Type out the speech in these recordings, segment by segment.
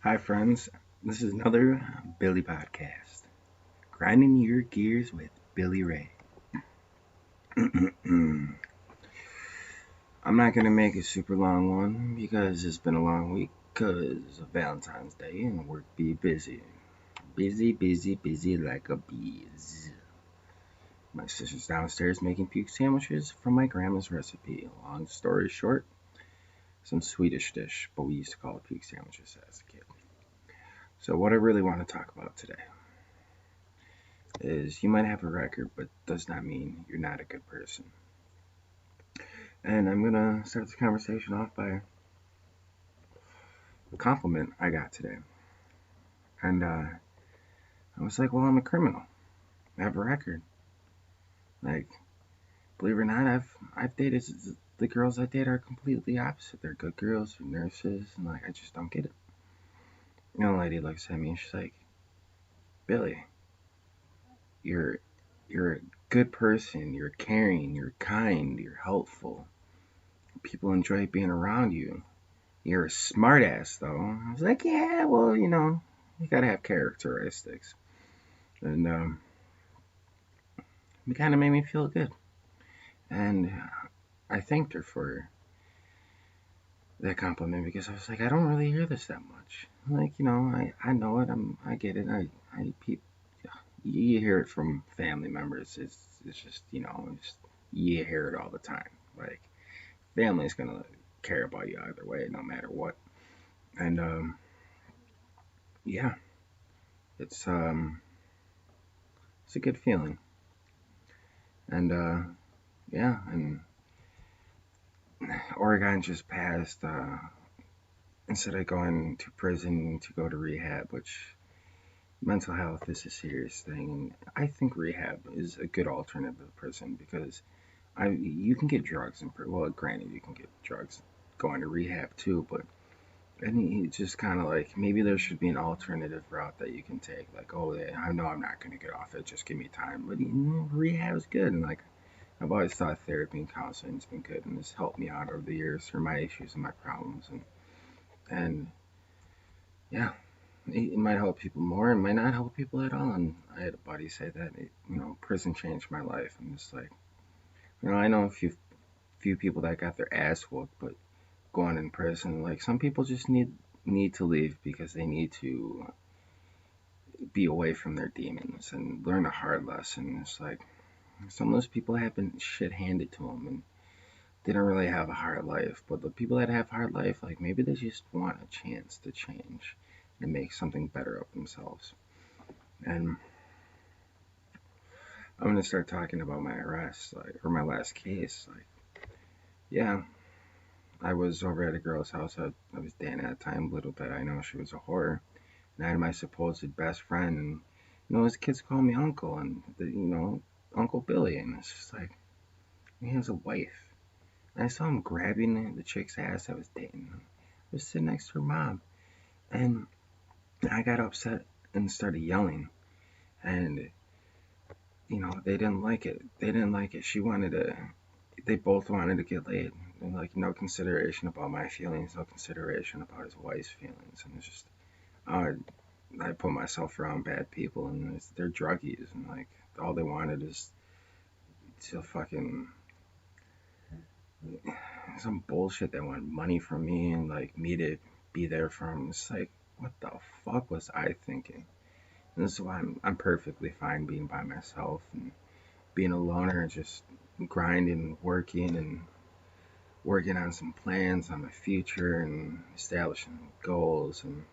Hi, friends. This is another Billy podcast. Grinding Your Gears with Billy Ray. I'm not going to make a super long one because it's been a long week because of Valentine's Day and work be busy. Busy, busy, busy like a bees. My sister's downstairs making puke sandwiches from my grandma's recipe. Long story short, some Swedish dish, but we used to call it puke sandwiches as a kid. So, what I really want to talk about today is you might have a record, but does not mean you're not a good person. And I'm gonna start the conversation off by a compliment I got today. And I was like, well, I'm a criminal. I have a record. Like, believe it or not, I've dated the girls I date are completely opposite. They're good girls, they're nurses, and like I just don't get it. You know, a lady looks at me and she's like, Billy, you're you're a good person. You're caring. You're kind. You're helpful. People enjoy being around you. You're a smartass, though. I was like, yeah, well, you gotta have characteristics. And it kind of made me feel good. And I thanked her for that compliment because I was like, I don't really hear this that much. Like, I know it. I get it. You hear it from family members. It's just, you hear it all the time. Like, family's gonna care about you either way, no matter what. And yeah, it's um, it's a good feeling. And yeah, and Oregon just passed instead of going to prison to go to rehab, which mental health is a serious thing, and I think rehab is a good alternative to prison because you can get drugs in well, granted you can get drugs going to rehab too, but it's just kind of like maybe there should be an alternative route that you can take. Like, oh, yeah, I know I'm not going to get off it, just give me time. But rehab is good, and like I've always thought therapy and counseling has been good, and it's helped me out over the years through my issues and my problems, and yeah, it might help people more, it might not help people at all. And I had a buddy say that prison changed my life, and it's like I know a few people that got their ass whooped, but going in prison, like some people just need to leave because they need to be away from their demons and learn a hard lesson. It's like some of those people have been shit handed to them, and they don't really have a hard life. But the people that have hard life, like maybe they just want a chance to change and make something better of themselves. And I'm gonna start talking about my arrest, like or my last case. Like, yeah, I was over at a girl's house. I was dating at the time. Little did I know she was a whore. And I had my supposed best friend, and his kids call me uncle, and Uncle Billy, and it's just like he has a wife. And I saw him grabbing the chick's ass I was dating. I was sitting next to her mom, and I got upset and started yelling, and they didn't like it. They didn't like it. She wanted to. They both wanted to get laid, and like no consideration about my feelings, no consideration about his wife's feelings, and it's just. Uh, I put myself around bad people, and they're druggies, and like all they wanted is to fucking some bullshit. They want money from me and like me to be there for them. It's like, what the fuck was I thinking? And this is why I'm perfectly fine being by myself and being a loner, just grinding, working on some plans on my future and establishing goals and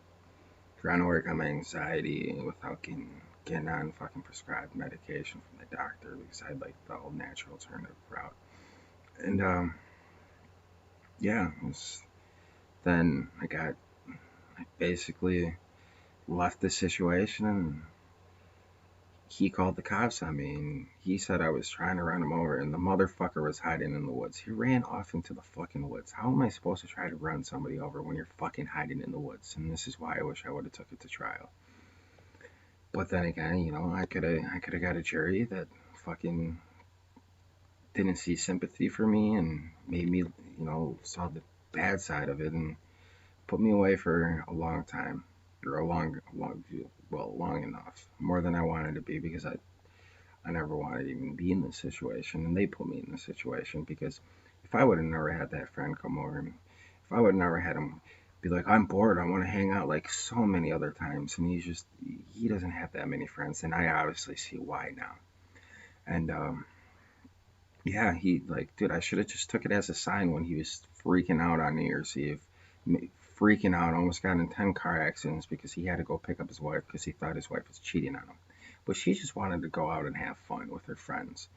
trying to work on my anxiety without getting on fucking prescribed medication from the doctor because I like the old natural alternative route. And yeah, then I basically left the situation, and he called the cops on me, and he said I was trying to run him over, and the motherfucker was hiding in the woods. He ran off into the fucking woods. How am I supposed to try to run somebody over when you're fucking hiding in the woods? And this is why I wish I would have took it to trial. But then again, I could have got a jury that fucking didn't see sympathy for me and made me, saw the bad side of it and put me away for a long time. or long enough, more than I wanted to be because I never wanted to even be in this situation, and they put me in this situation because if I would have never had that friend come over, and if I would have never had him be like, I'm bored, I want to hang out, like so many other times, and he doesn't have that many friends, and I obviously see why now. And yeah, he like, dude, I should have just took it as a sign when he was freaking out on New Year's Eve, freaking out, almost got in 10 car accidents because he had to go pick up his wife because he thought his wife was cheating on him, but she just wanted to go out and have fun with her friends.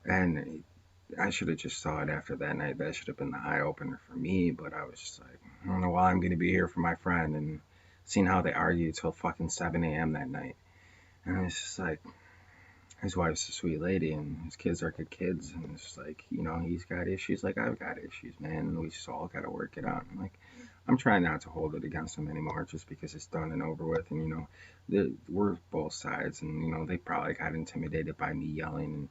And I should have just saw it after that night. That should have been the eye opener for me. But I was just like, I don't know why I'm going to be here for my friend. And seeing how they argued till fucking 7 a.m. that night. And it's just like, his wife's a sweet lady and his kids are good kids. And it's just like, he's got issues like I've got issues, man. And we just all got to work it out. And like, I'm trying not to hold it against him anymore just because it's done and over with. And, we're both sides. And, they probably got intimidated by me yelling,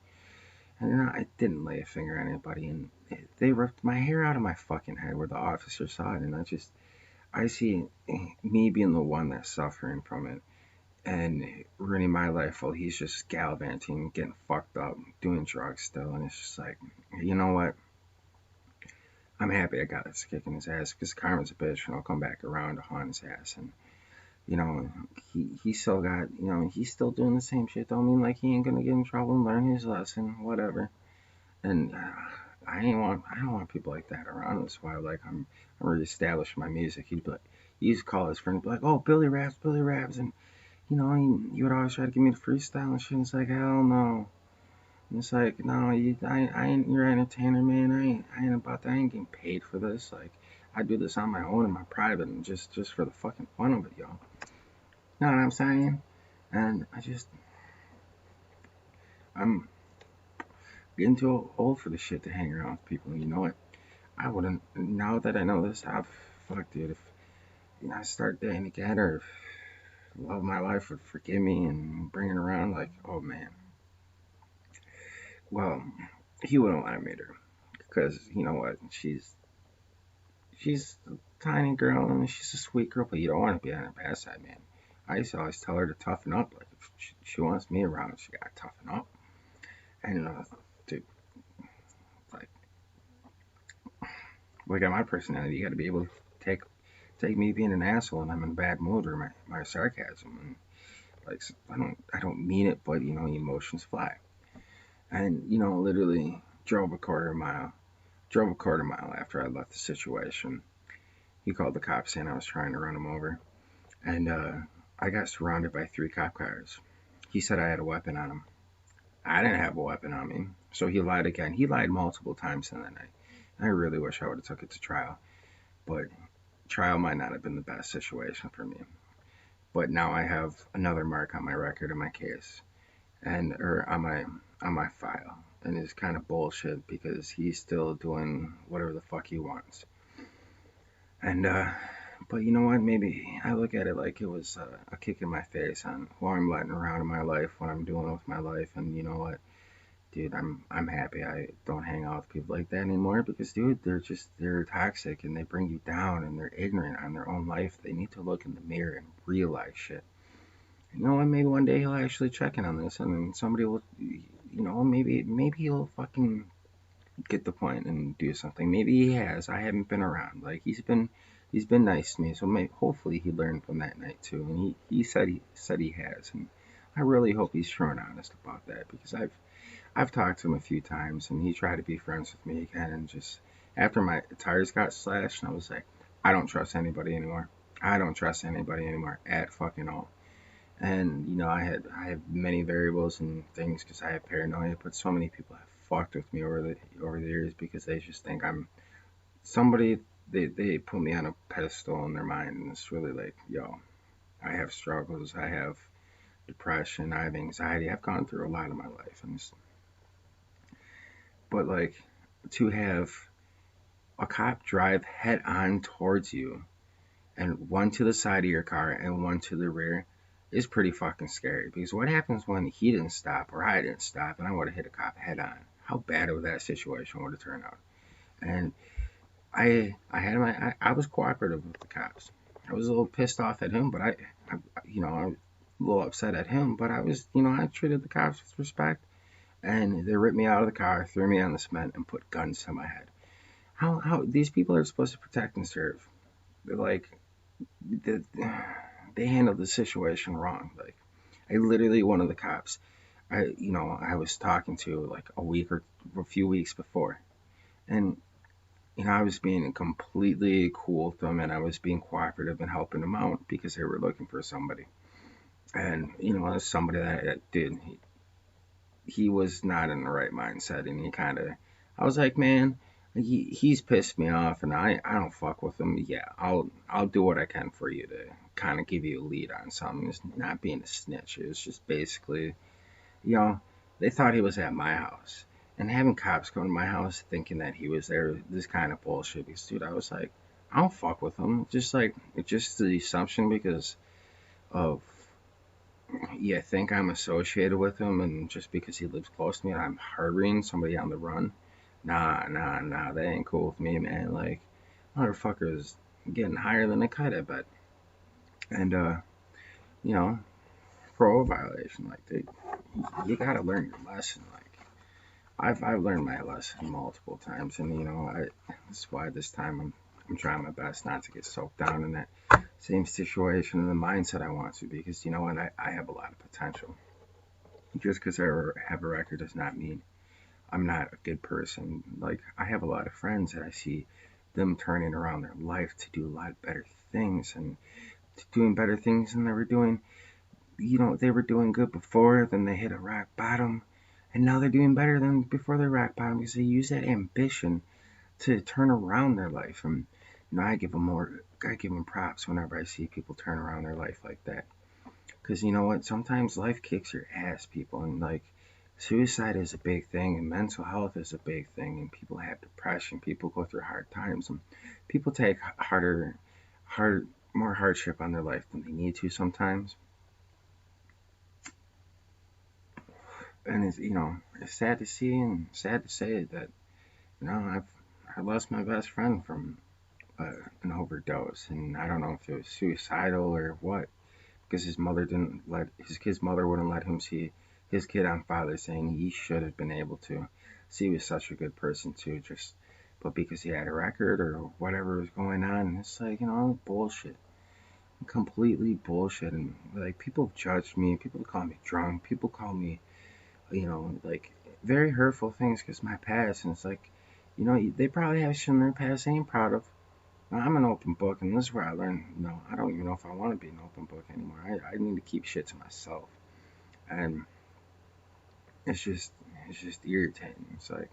and I didn't lay a finger on anybody, and they ripped my hair out of my fucking head where the officer saw it, and I see me being the one that's suffering from it and ruining my life while he's just gallivanting, getting fucked up, doing drugs still, and it's just like, you know what? I'm happy I got this kick in his ass because karma's a bitch, and I'll come back around to haunt his ass, and you know, he still got, he's still doing the same shit. Don't mean like he ain't gonna get in trouble and learn his lesson, whatever. And I don't want people like that around. That's why like I'm reestablishing my music. He used to call his friend, be like, oh, Billy Raps, and he would always try to give me the freestyle and shit. And it's like, hell no. And it's like, no, I ain't your entertainer, man. I ain't about that. I ain't getting paid for this. Like, I do this on my own in my private and just for the fucking fun of it, y'all. You know what I'm saying? And I'm getting too old for this shit to hang around with people. And you know what? I wouldn't. Now that I know this, fuck, dude. If I start dating again, or if the love of my life would forgive me and bring it around, like, oh man. Well, he wouldn't want to meet her because you know what? She's a tiny girl and she's a sweet girl, but you don't want to be on her bad side, man. I used to always tell her to toughen up. Like, if she wants me around, she gotta toughen up. And dude, like, look at my personality. You got to be able to take me being an asshole and I'm in a bad mood or my sarcasm and like I don't mean it, but emotions fly. And literally drove a quarter mile after I left the situation. He called the cops saying I was trying to run him over, and I got surrounded by 3 cop cars. He said I had a weapon on him. I didn't have a weapon on me, so he lied again. He lied multiple times in that night. I really wish I would have took it to trial, but trial might not have been the best situation for me. But now I have another mark on my record in my case, and or on my file, and it's kind of bullshit because he's still doing whatever the fuck he wants. And but you know what? Maybe I look at it like it was a kick in my face on who I'm letting around in my life, what I'm doing with my life, and you know what? Dude, I'm happy I don't hang out with people like that anymore because, dude, they're toxic and they bring you down and they're ignorant on their own life. They need to look in the mirror and realize shit. You know what? Maybe one day he'll actually check in on this and then somebody will, maybe he'll fucking get the point and do something. Maybe he has. I haven't been around. Like he's been nice to me, so hopefully he learned from that night too. And he said he has, and I really hope he's true and honest about that because I've talked to him a few times, and he tried to be friends with me again. And just after my tires got slashed, and I was like, I don't trust anybody anymore. I don't trust anybody anymore at fucking all. And I have many variables and things because I have paranoia, but so many people have fucked with me over the years because they just think I'm somebody. They put me on a pedestal in their mind, and it's really like, yo, I have struggles, I have depression, I have anxiety. I've gone through a lot of my life, but like to have a cop drive head on towards you and one to the side of your car and one to the rear is pretty fucking scary because what happens when he didn't stop or I didn't stop and I would have hit a cop head on? How bad would that situation would have turned out? And I was cooperative with the cops. I was a little pissed off at him, but I was a little upset at him, but I treated the cops with respect, and they ripped me out of the car, threw me on the cement, and put guns to my head. How these people are supposed to protect and serve? They're like, they, they handled the situation wrong. Like, I literally one of the cops, I was talking to like a few weeks before, and I was being completely cool with them, and I was being cooperative and helping them out because they were looking for somebody. And as somebody that did, he was not in the right mindset, and he kind of, I was like, man, he's pissed me off, and I don't fuck with him. Yeah, I'll do what I can for you to kind of give you a lead on something. It's not being a snitch. It was just basically, you know, they thought he was at my house. And having cops come to my house thinking that he was there, this kind of bullshit. Because, dude, I was like, I don't fuck with him. Just like, it's just the assumption because of, you think I'm associated with him, and just because he lives close to me and I'm harboring somebody on the run. Nah, that ain't cool with me, man. Like, motherfuckers getting higher than a kite, I bet. And, you know, parole violation. Like, dude, you gotta learn your lesson. Like, I've learned my lesson multiple times, and that's why this time I'm trying my best not to get soaked down in that same situation and the mindset I want to, because you know what, I have a lot of potential. Just because I have a record does not mean I'm not a good person. Like, I have a lot of friends that I see them turning around their life to do a lot better things, and to doing better things than they were doing. They were doing good before, then they hit a rock bottom, and now they're doing better than before their rock bottom because they use that ambition to turn around their life. And I give them props whenever I see people turn around their life like that. Because you know what? Sometimes life kicks your ass, people, and like suicide is a big thing, and mental health is a big thing, and people have depression, people go through hard times, and people take hard, more hardship on their life than they need to sometimes. And it's sad to see and sad to say that I lost my best friend from an overdose, and I don't know if it was suicidal or what, because his mother wouldn't let him see his kid on Father's Day, and he should have been able to. See, he was such a good person too, but because he had a record or whatever was going on, it's like bullshit, completely bullshit, and like people judge me, people call me drunk, people call me like very hurtful things because my past, and it's like they probably have shit in their past they ain't proud of. I'm an open book, and this is where I learned. I don't even know if I want to be an open book anymore. I need to keep shit to myself, and it's just it's just irritating. It's like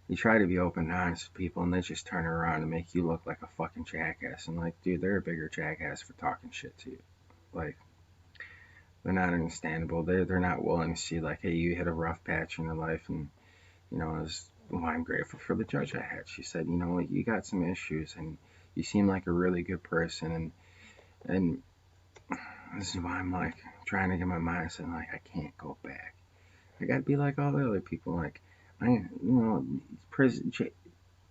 you try to be open and honest with people, and they just turn around and make you look like a fucking jackass. And like, dude, they're a bigger jackass for talking shit to you. Like, they're not understandable. They're not willing to see like, hey, you hit a rough patch in your life, and I'm grateful for the judge I had. She said, like, you got some issues, and you seem like a really good person, and this is why I'm like trying to get my mindset like I can't go back. I gotta be like all the other people. Like, prison,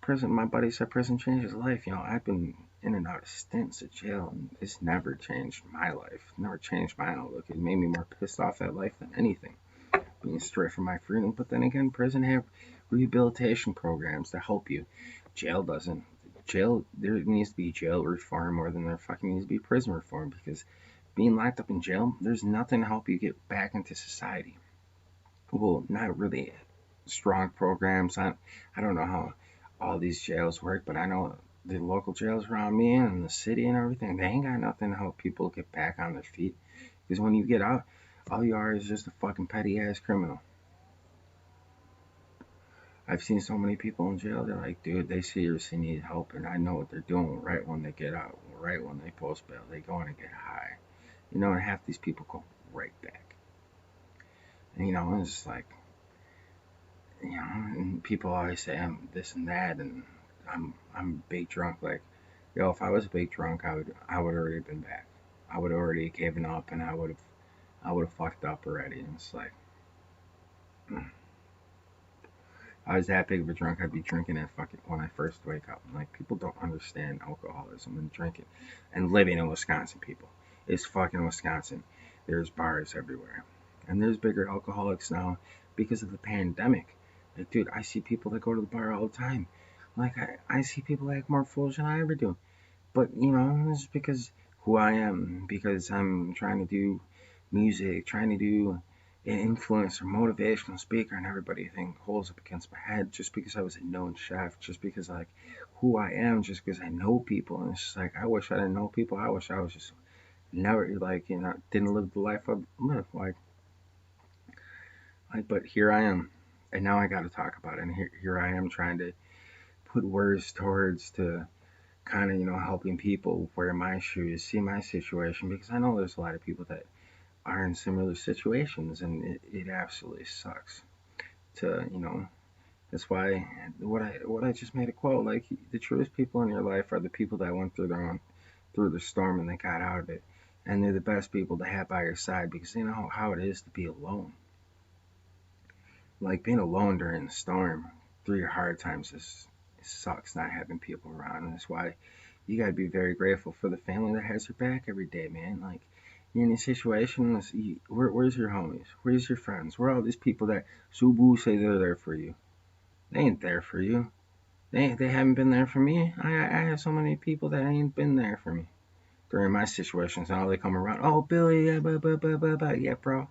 prison. My buddy said prison changed his life. I've been in and out of stints of jail, and it's never changed my life. Never changed my outlook. It made me more pissed off at life than anything, being stripped from my freedom. But then again, prison have rehabilitation programs to help you. Jail doesn't. Jail, there needs to be jail reform more than there fucking needs to be prison reform, because being locked up in jail, there's nothing to help you get back into society. Well, not really strong programs. I don't know how all these jails work, but I know the local jails around me and the city and everything, they ain't got nothing to help people get back on their feet. Because when you get out, all you are is just a fucking petty ass criminal. I've seen so many people in jail, they're like, dude, they seriously need help, and I know what they're doing right when they get out, right when they post bail. They go in and get high. And half these people go right back. And, it's like, and people always say I'm this and that, and I'm a big drunk. Like, yo, if I was a big drunk, I would already been back. I would already given up, and I would have fucked up already. And it's like, I was that big of a drunk. I'd be drinking at fucking when I first wake up. Like people don't understand alcoholism and drinking, and living in Wisconsin. People, it's fucking Wisconsin. There's bars everywhere, and there's bigger alcoholics now because of the pandemic. Like, dude, I see people that go to the bar all the time. Like I see people act more foolish than I ever do. But it's because who I am, because I'm trying to do music, trying to do an influencer, motivational speaker, and everybody think holds up against my head just because I was a known chef, just because like who I am, just because I know people. And it's just like I wish I didn't know people. I wish I was just never like didn't live the life I live. But here I am, and now I got to talk about it. And here I am trying to put words towards to kind of helping people wear my shoes, see my situation, because I know there's a lot of people that are in similar situations, and it absolutely sucks to that's why what I just made a quote, like the truest people in your life are the people that went through the storm and they got out of it, and they're the best people to have by your side because they know how it is to be alone. Like being alone during the storm through your hard times is it sucks not having people around, and that's why you gotta be very grateful for the family that has your back every day, man. Like you're in a situation, where's your homies? Where's your friends? Where are all these people that Subu say they're there for you? They ain't there for you. They haven't been there for me. I have so many people that ain't been there for me during my situations. Now they come around. Oh, Billy, yeah, yeah, bro.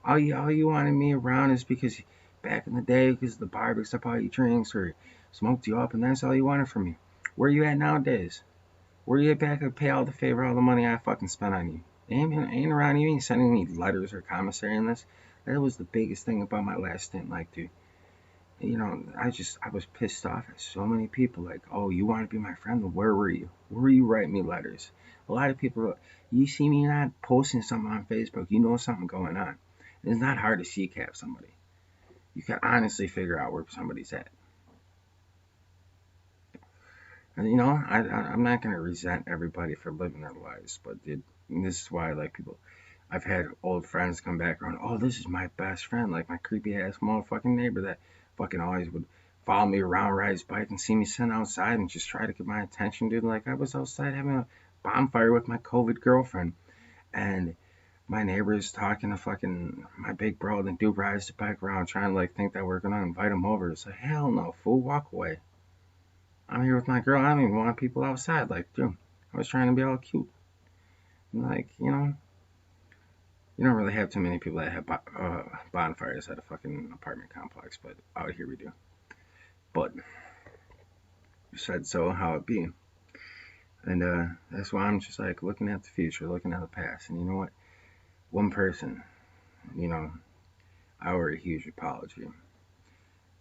All you wanted me around is because back in the day, because the bar picks up all your drinks or smoked you up, and that's all you wanted from me. Where you at nowadays? Where you at back to pay all the favor, all the money I fucking spent on you? Ain't around you, ain't sending me letters or commissary in this. That was the biggest thing about my last stint, like, dude. I was pissed off at so many people. Like, oh, you want to be my friend? Where were you? Where were you writing me letters? A lot of people, you see me not posting something on Facebook, you know something going on. It's not hard to see cap somebody. You can honestly figure out where somebody's at. And I'm not gonna resent everybody for living their lives, but this is why I like people. I've had old friends come back around. Oh, this is my best friend, like my creepy ass motherfucking neighbor that fucking always would follow me around, ride his bike, and see me sitting outside and just try to get my attention, dude. Like I was outside having a bonfire with my COVID girlfriend, and my neighbor's talking to fucking my big bro, and the dude rides the bike around trying to like think that we're gonna invite him over. It's like hell no, fool, walk away. I'm here with my girl. I don't even want people outside. Like, dude, I was trying to be all cute. And like, you don't really have too many people that have bonfires at a fucking apartment complex, but out here we do. But said so, how it be. And that's why I'm just like looking at the future, looking at the past. And you know what? One person, you know, I owe her a huge apology.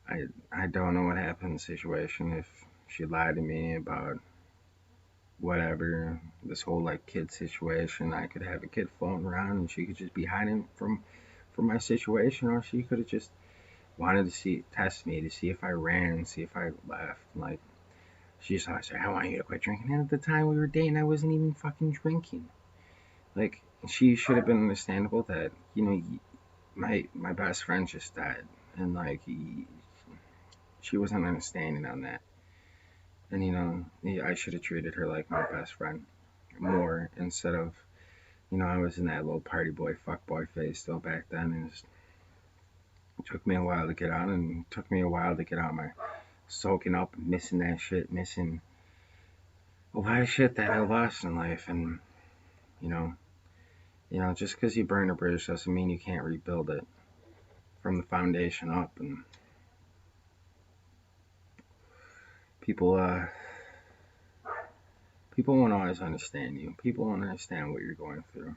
I don't know what happened in the situation. If she lied to me about whatever, this whole like kid situation, I could have a kid floating around and she could just be hiding from my situation, or she could have just wanted to test me to see if I ran, see if I left. Like she just thought, I want you to quit drinking. And at the time we were dating, I wasn't even fucking drinking. Like she should have been understandable that my best friend just died, and like she wasn't understanding on that. And I should have treated her like my best friend more instead of I was in that little party boy, fuck boy phase still back then, and it took me a while to get out, and it took me a while to get out my soaking up, missing that shit, missing a lot of shit that I lost in life, and you know, just because you burn a bridge doesn't mean you can't rebuild it from the foundation up, and people, people won't always understand you. People won't understand what you're going through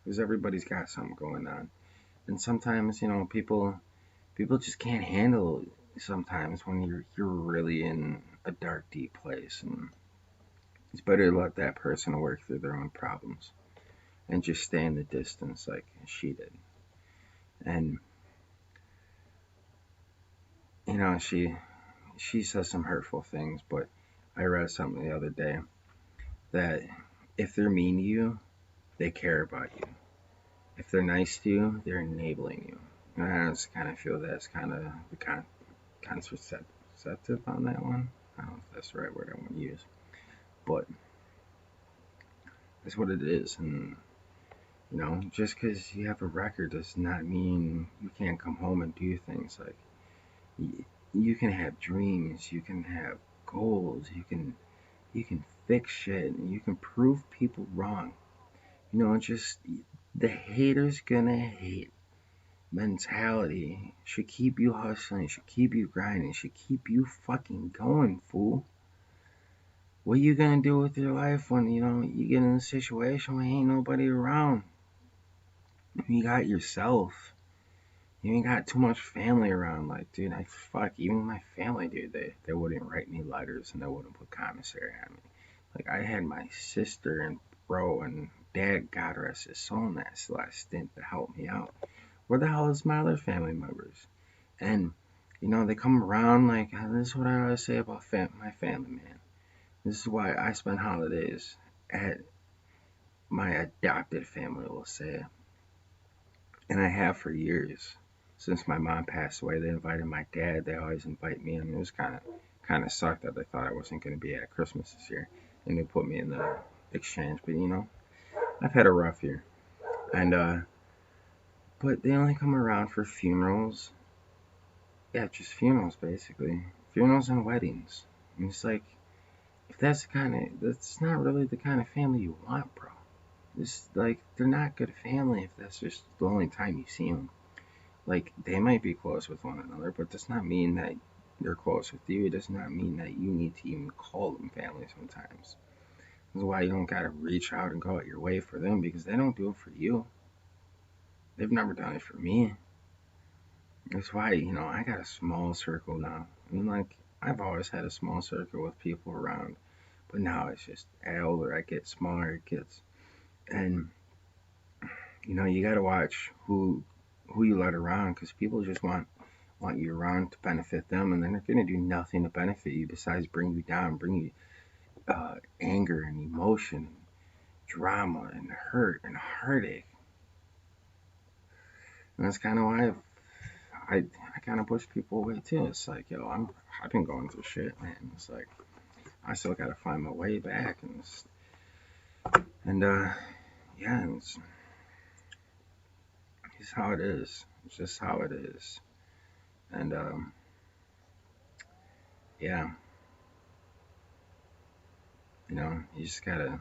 because everybody's got something going on, and sometimes people just can't handle sometimes when you're really in a dark, deep place, and it's better to let that person work through their own problems and just stay in the distance like she did. And she says some hurtful things, but I read something the other day that if they're mean to you, they care about you. If they're nice to you, they're enabling you. And I just kind of feel that's kind of the contraceptive on that one. I don't know if that's the right word I want to use, but that's what it is. And just because you have a record does not mean you can't come home and do things. Like you can have dreams, you can have goals, you can fix shit, and you can prove people wrong. Just the haters gonna hate mentality should keep you hustling, should keep you grinding, should keep you fucking going, fool. What you gonna do with your life when you get in a situation where ain't nobody around? You got yourself. You ain't got too much family around. Like, dude, even my family, dude, they wouldn't write me letters and they wouldn't put commissary on me. Like, I had my sister and bro and dad, God rest his soul, in that last stint to help me out. Where the hell is my other family members? And, they come around like, this is what I always say about my family, man. This is why I spend holidays at my adopted family, we'll say. And I have for years. Since my mom passed away, they invited my dad. They always invite me, and it was kind of sucked that they thought I wasn't going to be at Christmas this year, and they put me in the exchange. But I've had a rough year, and but they only come around for funerals. Yeah, just funerals basically, funerals and weddings. And it's like, if that's not really the kind of family you want, bro. It's like they're not good family if that's just the only time you see them. Like, they might be close with one another, but does not mean that they're close with you. It does not mean that you need to even call them family sometimes. That's why you don't gotta reach out and go out your way for them, because they don't do it for you. They've never done it for me. That's why, I got a small circle now. I mean, like, I've always had a small circle with people around, but now it's just, as older I get, smaller it gets. And, you gotta watch who you let around, because people just want you around to benefit them, and then they're going to do nothing to benefit you besides bring you down, bring you anger and emotion, and drama and hurt and heartache. And that's kind of why I kind of push people away too. It's like, yo, I've been going through shit, man. It's like I still got to find my way back, and yeah, it's how it is. It's just how it is, and yeah, you just gotta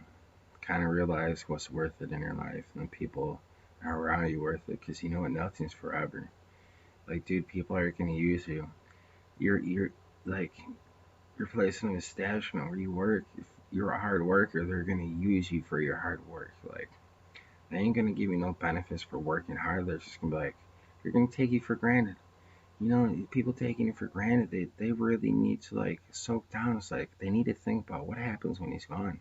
kind of realize what's worth it in your life, and the people are around you worth it, because nothing's forever. Like, dude, people are gonna use you. You're like, you're placing an establishment where you work. If you're a hard worker, they're gonna use you for your hard work. Like, they ain't gonna give you no benefits for working hard. They're just gonna be like, they're gonna take you for granted. People taking you for granted, they really need to, like, soak down. It's like they need to think about what happens when he's gone.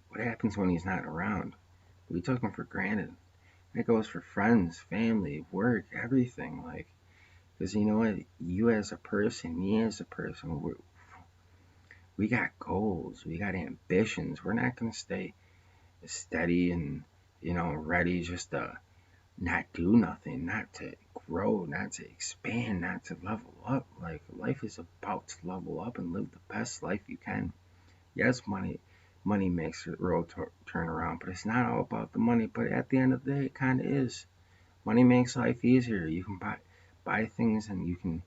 What happens when he's not around? We took him for granted. That goes for friends, family, work, everything. Like, because you know what? You as a person, me as a person, we got goals, we got ambitions. We're not going to stay steady and, ready just to not do nothing, not to grow, not to expand, not to level up. Like, life is about to level up and live the best life you can. Yes, money makes the world turn around, but it's not all about the money. But at the end of the day, it kind of is. Money makes life easier. You can buy things, and you can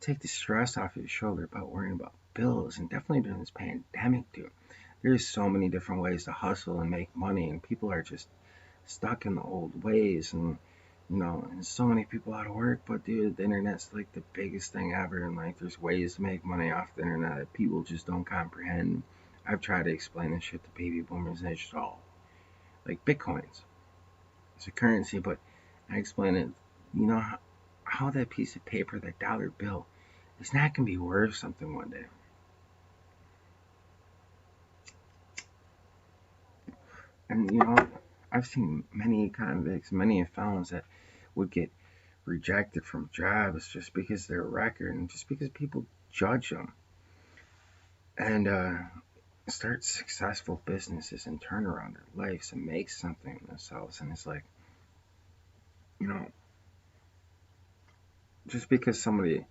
take the stress off your shoulder about worrying about bills. And definitely during this pandemic, dude, there's so many different ways to hustle and make money, and people are just stuck in the old ways. And so many people out of work. But dude, the internet's like the biggest thing ever, and like there's ways to make money off the internet that people just don't comprehend. I've tried to explain this shit to baby boomers, and it's just all like Bitcoins. It's a currency, but I explain it. How that piece of paper, that dollar bill, is not gonna be worth something one day. And I've seen many convicts, many felons that would get rejected from jobs just because of their record, and just because people judge them, and start successful businesses and turn around their lives and make something of themselves. And it's like, you know, just because somebody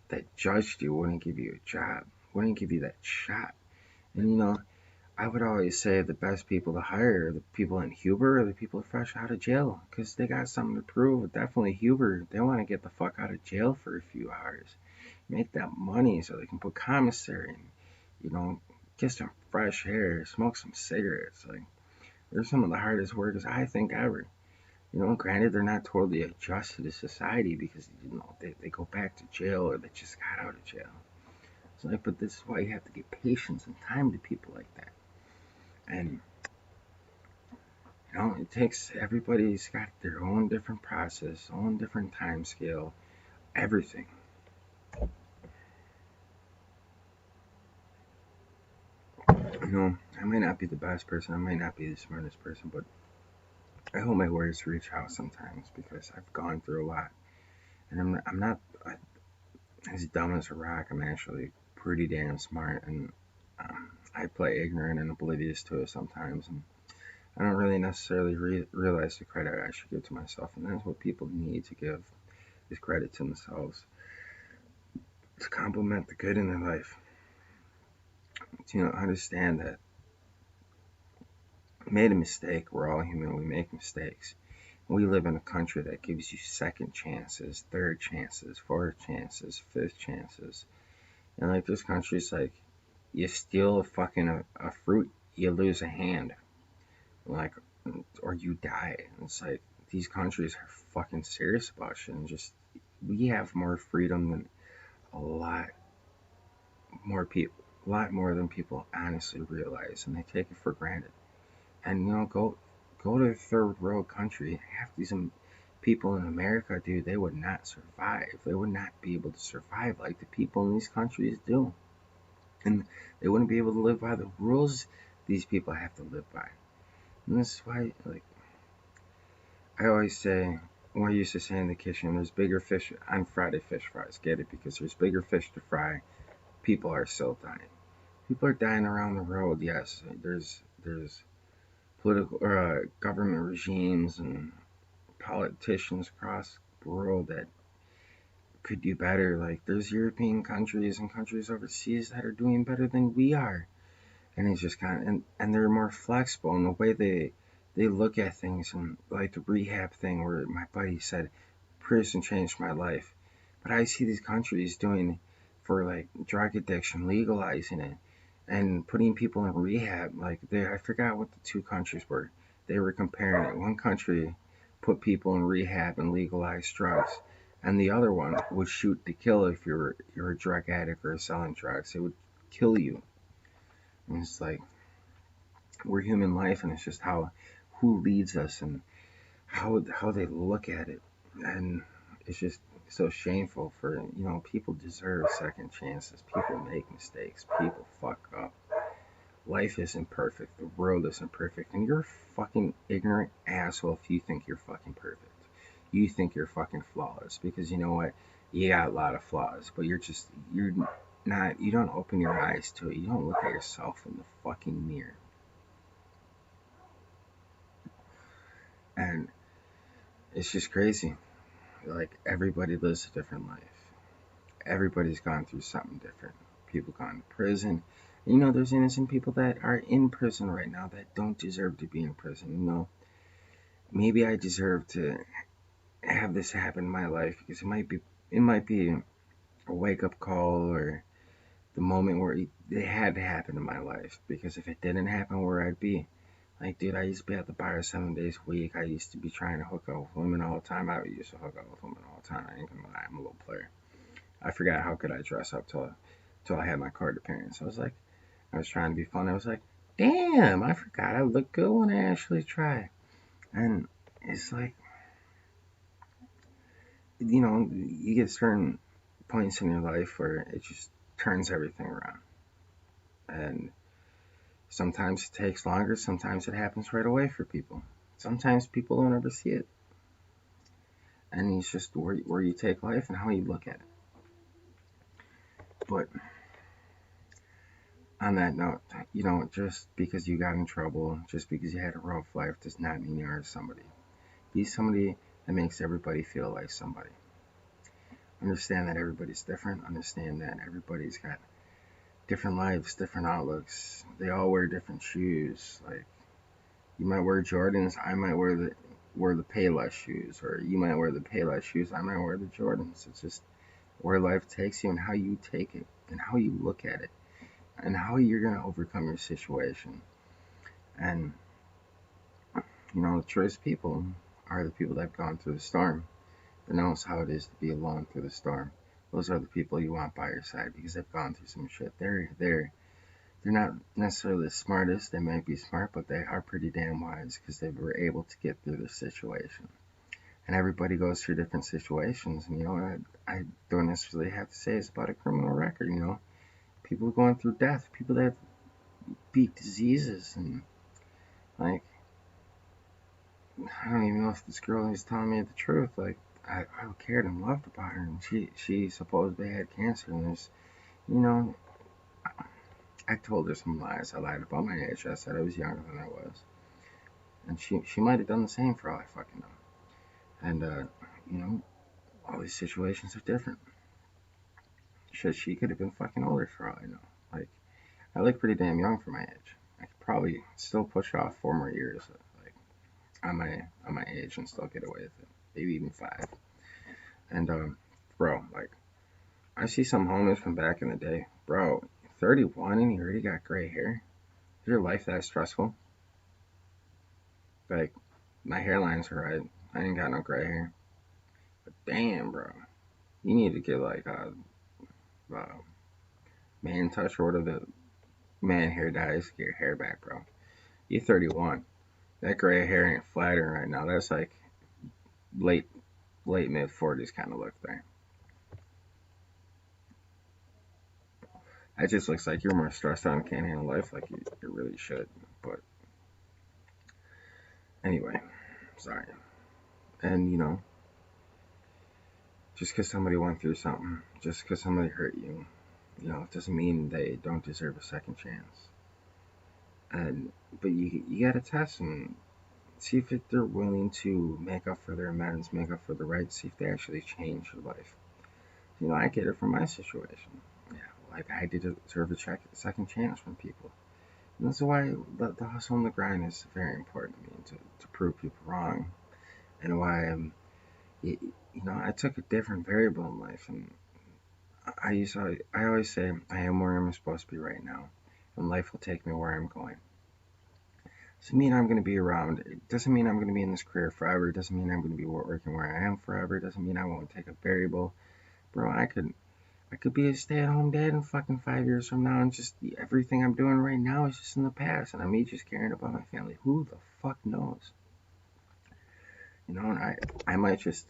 that judged you wouldn't give you a job, wouldn't give you that shot. And I would always say the best people to hire are the people in Huber or the people fresh out of jail because they got something to prove. Definitely Huber, they want to get the fuck out of jail for a few hours, make that money so they can put commissary and, you know, get some fresh air, smoke some cigarettes. Like, they're some of the hardest workers I think ever. Granted, they're not totally adjusted to society because, they go back to jail or they just got out of jail. It's like, but this is why you have to give patience and time to people like that. And it takes everybody's got their own different process, own different time scale, everything. I might not be the best person, I might not be the smartest person, but I hope my words reach out sometimes because I've gone through a lot, and I'm not as dumb as a rock. I'm actually pretty damn smart, and I play ignorant and oblivious to it sometimes, and I don't really necessarily realize the credit I should give to myself, and that's what people need to give is credit to themselves to compliment the good in their life. To understand that I made a mistake. We're all human. We make mistakes. We live in a country that gives you second chances, third chances, fourth chances, fifth chances. And like this country's like, you steal a fucking a fruit, you lose a hand, like, or you die. It's like these countries are fucking serious about shit. And just we have more freedom than a lot a lot more than people honestly realize, and they take it for granted. And go to a third world country. Half these people in America, dude, they would not survive. They would not be able to survive like the people in these countries do, and they wouldn't be able to live by the rules these people have to live by. And this is why, like, I always say, what I used to say in the kitchen, there's bigger fish on Friday fish fries. Get it? Because there's bigger fish to fry. People are still dying. People are dying around the world. Yes, there's political government regimes and politicians across the world that could do better. Like there's European countries and countries overseas that are doing better than we are, and it's just kind of and they're more flexible in the way they look at things, and like the rehab thing where my buddy said prison changed my life, but I see these countries doing for like drug addiction, legalizing it and putting people in rehab. Like I forgot what the two countries were. They were comparing it. One country put people in rehab and legalized drugs, and the other one would shoot to kill if you're a drug addict or selling drugs. It would kill you. And it's like we're human life, and it's just how who leads us and how they look at it, and it's just so shameful for people deserve second chances. People make mistakes. People fuck up. Life isn't perfect. The world isn't perfect. And you're a fucking ignorant asshole if you think you're fucking perfect. You think you're fucking flawless because you know what? You got a lot of flaws, but you're not, you don't open your eyes to it. You don't look at yourself in the fucking mirror. And it's just crazy. Like, everybody lives a different life. Everybody's gone through something different. People gone to prison. There's innocent people that are in prison right now that don't deserve to be in prison. Maybe I deserve to have this happen in my life because it might be a wake up call or the moment where it had to happen in my life. Because if it didn't happen, where I'd be. Like, dude, I used to be at the bar 7 days a week. I used to be trying to hook up with women all the time. I used to hook up with women all the time. I ain't gonna lie, I'm a little player. I forgot how could I dress up till I had my card appearance. I was trying to be fun. I was like, damn, I forgot I look good when I actually try. And it's like, you get certain points in your life where it just turns everything around. And sometimes it takes longer, sometimes it happens right away for people. Sometimes people don't ever see it. And it's just where you take life and how you look at it. But on that note, just because you got in trouble, just because you had a rough life, does not mean you are somebody. Be somebody that makes everybody feel like somebody. Understand that everybody's different. Understand that everybody's got different lives, different outlooks. They all wear different shoes. Like you might wear Jordans, I might wear the Payless shoes, or you might wear the Payless shoes, I might wear the Jordans. It's just where life takes you and how you take it and how you look at it and how you're gonna overcome your situation. And the truest people are the people that have gone through the storm, that knows how it is to be alone through the storm. Those are the people you want by your side because they've gone through some shit. They're not necessarily the smartest. They might be smart, but they are pretty damn wise because they were able to get through the situation. And everybody goes through different situations. And I don't necessarily have to say it's about a criminal record. People going through death, people that have beat diseases, and like I don't even know if this girl is telling me the truth. Like I cared and loved about her, and she supposedly had cancer, and you know I told her some lies. I lied about my age. I said I was younger than I was, and she might have done the same for all I fucking know. And you know, all these situations are different. Shit, she could have been fucking older for all I know. Like I look pretty damn young for my age. I could probably still push off 4 more years, like on my age, and still get away with it. Maybe even 5. And bro, like I see some homies from back in the day, bro. 31 and you already got gray hair. Is your life that stressful? Like my hairline's alright. I ain't got no gray hair. But damn, bro, you need to get like a man touch or whatever the man hair dyes. Get your hair back, bro. You're 31. That gray hair ain't flattering right now. That's like late mid 40s kind of look there. It just looks like you're more stressed out and can't handle life like you really should. But anyway, sorry. And just because somebody went through something, just because somebody hurt you, it doesn't mean they don't deserve a second chance. But you gotta test them, see if they're willing to make up for their amends, make up for the right, see if they actually change your life. I get it from my situation. Yeah, like I did deserve a second chance from people. And that's why the hustle and the grind is very important to me, to prove people wrong, and why I took a different variable in life, and I always say I am where I'm supposed to be right now, and life will take me where I'm going. Doesn't mean I'm going to be around. It doesn't mean I'm going to be in this career forever. It doesn't mean I'm going to be working where I am forever. It doesn't mean I won't take a variable. Bro, I could be a stay-at-home dad in fucking 5 years from now, and just everything I'm doing right now is just in the past, and I'm me just caring about my family. Who the fuck knows? And I might just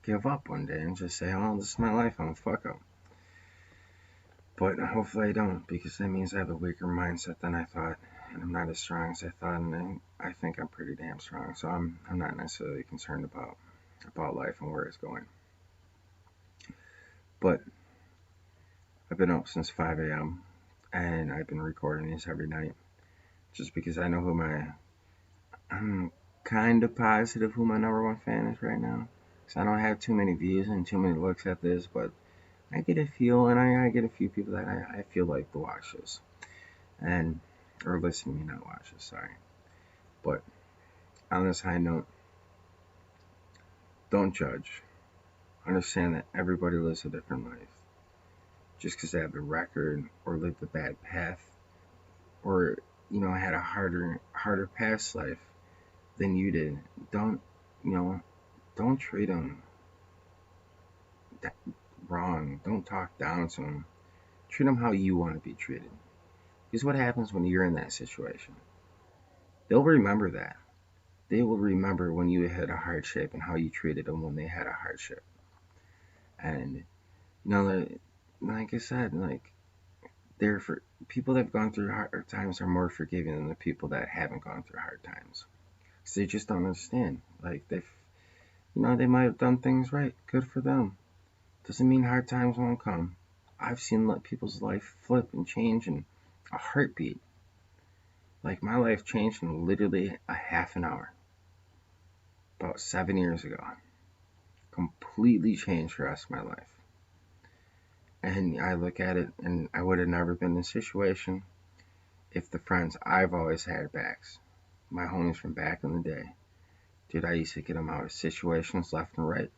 give up one day and just say, oh, this is my life. I'm a fuck up. But hopefully I don't, because that means I have a weaker mindset than I thought, and I'm not as strong as I thought, and I think I'm pretty damn strong. So I'm not necessarily concerned about life and where it's going. But I've been up since 5 a.m. and I've been recording these every night, just because I know I'm kind of positive who my number one fan is right now. So I don't have too many views and too many looks at this, but I get a feel, and I get a few people that I feel like to watch this, and or listen to me, not watch this. Sorry, but on this high note, don't judge. Understand that everybody lives a different life. Just because they have a record or lived a bad path, or had a harder past life than you did, don't you know don't treat them wrong. Don't talk down to them. Treat them how you want to be treated. Because what happens when you're in that situation? They'll remember that. They will remember when you had a hardship and how you treated them when they had a hardship. And like I said, like they're for people that have gone through hard times are more forgiving than the people that haven't gone through hard times. Because they just don't understand. Like they might have done things right. Good for them. Doesn't mean hard times won't come. I've seen people's life flip and change in a heartbeat. Like my life changed in literally a half an hour. About 7 years ago. Completely changed the rest of my life. And I look at it, and I would have never been in a situation if the friends I've always had backs, my homies from back in the day, dude, I used to get them out of situations left and right.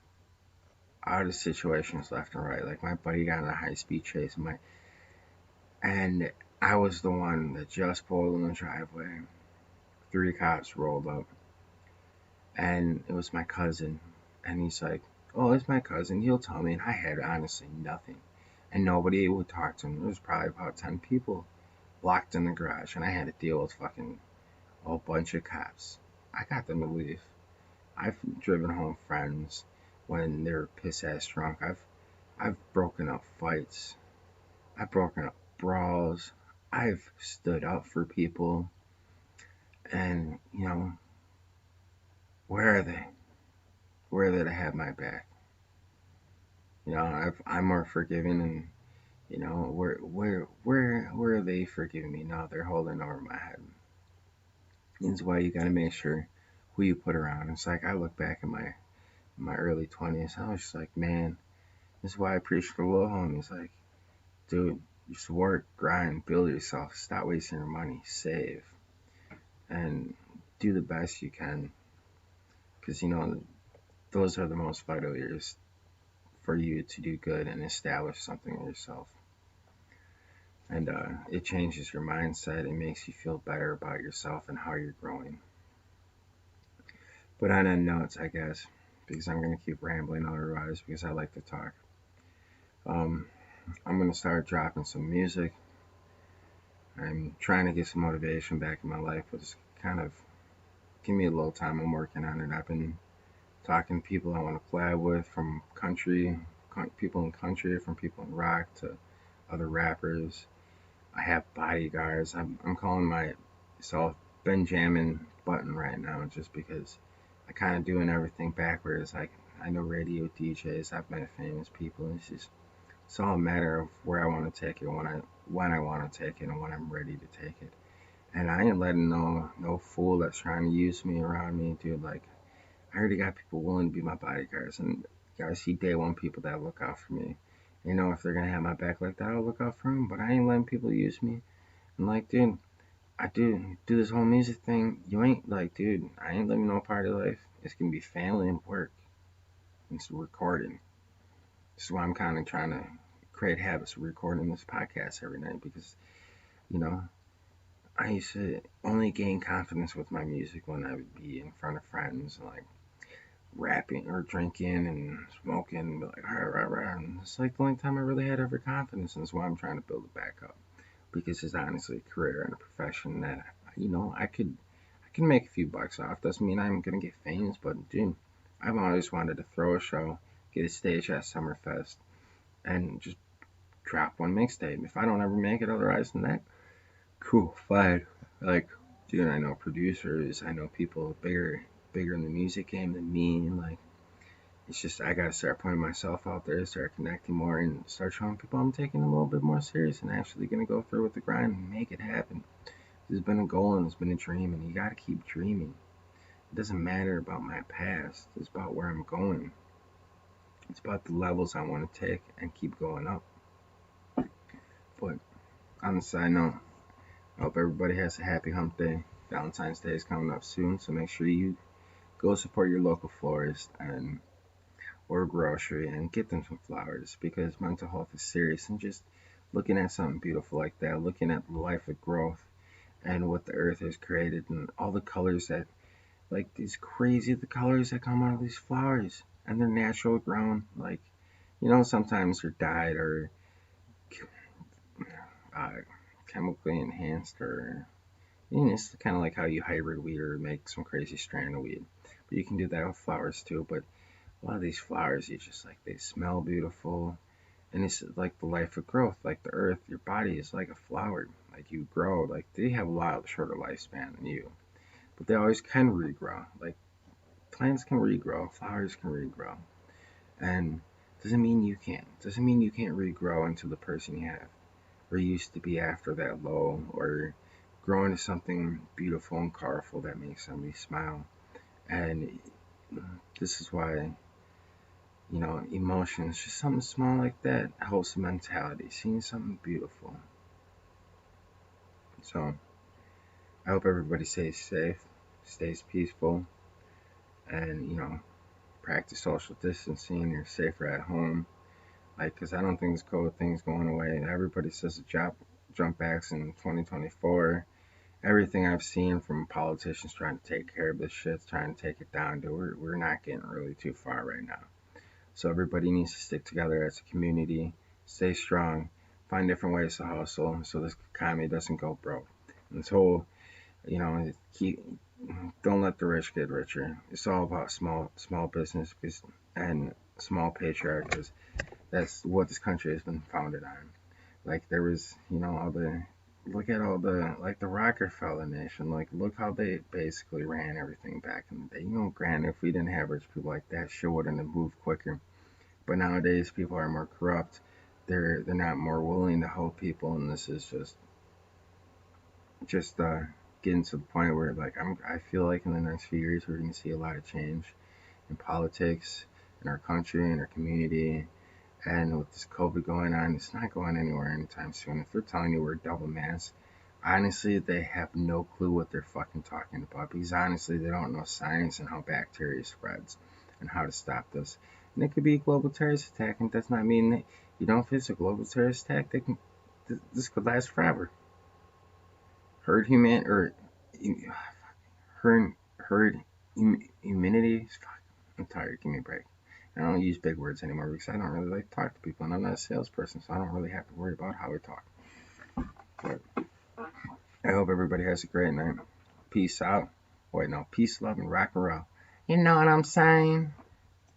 Out of situations left and right. Like my buddy got in a high speed chase, and I was the one that just pulled in the driveway. Three cops rolled up, and it was my cousin. And he's like, "Oh, it's my cousin. He'll tell me." And I had honestly nothing, and nobody would talk to him. There was probably about 10 people locked in the garage, and I had to deal with fucking a bunch of cops. I got them to leave. I've driven home friends when they're piss ass drunk. I've broken up fights. I've broken up brawls. I've stood up for people, and where are they? Where are they to have my back? I'm more forgiving, and where are they forgiving me? No, they're holding over my head. That's why you gotta make sure who you put around. It's like I look back at my early 20s. I was just like, man, this is why I preach to the little homies. Like, dude, just work, grind, build yourself. Stop wasting your money. Save and do the best you can, because those are the most vital years for you to do good and establish something in yourself. And it changes your mindset. It makes you feel better about yourself and how you're growing. But on end notes, I guess, because I'm going to keep rambling otherwise, because I like to talk. Um, I'm going to start dropping some music. I'm trying to get some motivation back in my life, but it's kind of give me a little time. I'm working on it. I've been talking to people I want to collab with, from people in country, from people in rock to other rappers. I have bodyguards. I'm calling my self Benjamin Button right now, just because I kind of doing everything backwards. Like, I know radio DJs. I've met famous people. It's all a matter of where I want to take it, when I want to take it, and when I'm ready to take it. And I ain't letting no fool that's trying to use me around me, dude. Like, I already got people willing to be my bodyguards, and you gotta see day one people that look out for me. If they're gonna have my back like that, I'll look out for them. But I ain't letting people use me. And like, dude, I do this whole music thing. You ain't like, dude, I ain't living no party life. It's gonna be family and work. It's recording. This is why I'm kind of trying to create habits of recording this podcast every night, because you know I used to only gain confidence with my music when I would be in front of friends and like rapping or drinking and smoking and be like, rah, rah, rah. And it's like the only time I really had ever confidence, and that's why I'm trying to build it back up, because it's honestly a career and a profession that I can make a few bucks off. Doesn't mean I'm gonna get famous, but dude, I've always wanted to throw a show, get a stage at Summerfest, and just drop one mixtape. If I don't ever make it otherwise than that, cool, fine. Like, dude, I know producers, I know people bigger in the music game than me, and like, it's just I gotta start putting myself out there, start connecting more, and start showing people I'm taking it a little bit more serious and actually gonna go through with the grind and make it happen. There's been a goal and there's been a dream, and you gotta keep dreaming. It doesn't matter about my past, it's about where I'm going. It's about the levels I want to take and keep going up. But on the side note, I hope everybody has a happy hump day. Valentine's Day is coming up soon, so make sure you go support your local florist and or grocery and get them some flowers, because mental health is serious, and just looking at something beautiful like that, looking at the life of growth and what the earth has created, and all the colors that, like, these crazy the colors that come out of these flowers, and they're natural grown. Like, sometimes they're dyed or uh, chemically enhanced, or it's kind of like how you hybrid weed or make some crazy strain of weed. But you can do that with flowers too. But a lot of these flowers, you just like, they smell beautiful, and it's like the life of growth. Like the earth, your body is like a flower. Like, you grow. Like, they have a lot shorter lifespan than you, but they always can regrow. Like, plants can regrow, flowers can regrow, and doesn't mean you can't. Doesn't mean you can't regrow into the person you have or used to be after that low, or grow into something beautiful and colorful that makes somebody smile. And this is why emotions, just something small like that, wholesome mentality, seeing something beautiful. So I hope everybody stays safe, stays peaceful, and practice social distancing. You're safer at home. Like, because I don't think this COVID thing's going away. Everybody says the jump backs in 2024. Everything I've seen from politicians trying to take care of this shit, trying to take it down, dude, we're not getting really too far right now. So everybody needs to stick together as a community, stay strong, find different ways to hustle so this economy doesn't go broke. And this whole, keep don't let the rich get richer. It's all about small business and small patriarch because that's what this country has been founded on. Like there was, all the look at all the like the Rockefeller nation. Like look how they basically ran everything back in the day. Granted, if we didn't have rich people like that, shit wouldn't have moved quicker. But nowadays, people are more corrupt. They're not more willing to help people, and this is just getting to the point where like I feel like in the next few years we're going to see a lot of change in politics, in our country, in our community. And with this COVID going on, it's not going anywhere anytime soon. If they're telling you we're double masked, honestly, they have no clue what they're fucking talking about because honestly, they don't know science and how bacteria spreads and how to stop this. And it could be a global terrorist attack, and does not mean that if it's a global terrorist attack, this could last forever. Herd human or herd immunity. I'm tired. Give me a break. I don't use big words anymore because I don't really like to talk to people, and I'm not a salesperson, so I don't really have to worry about how we talk. But I hope everybody has a great night. Peace out. Wait, no, peace, love, and rock and roll. You know what I'm saying?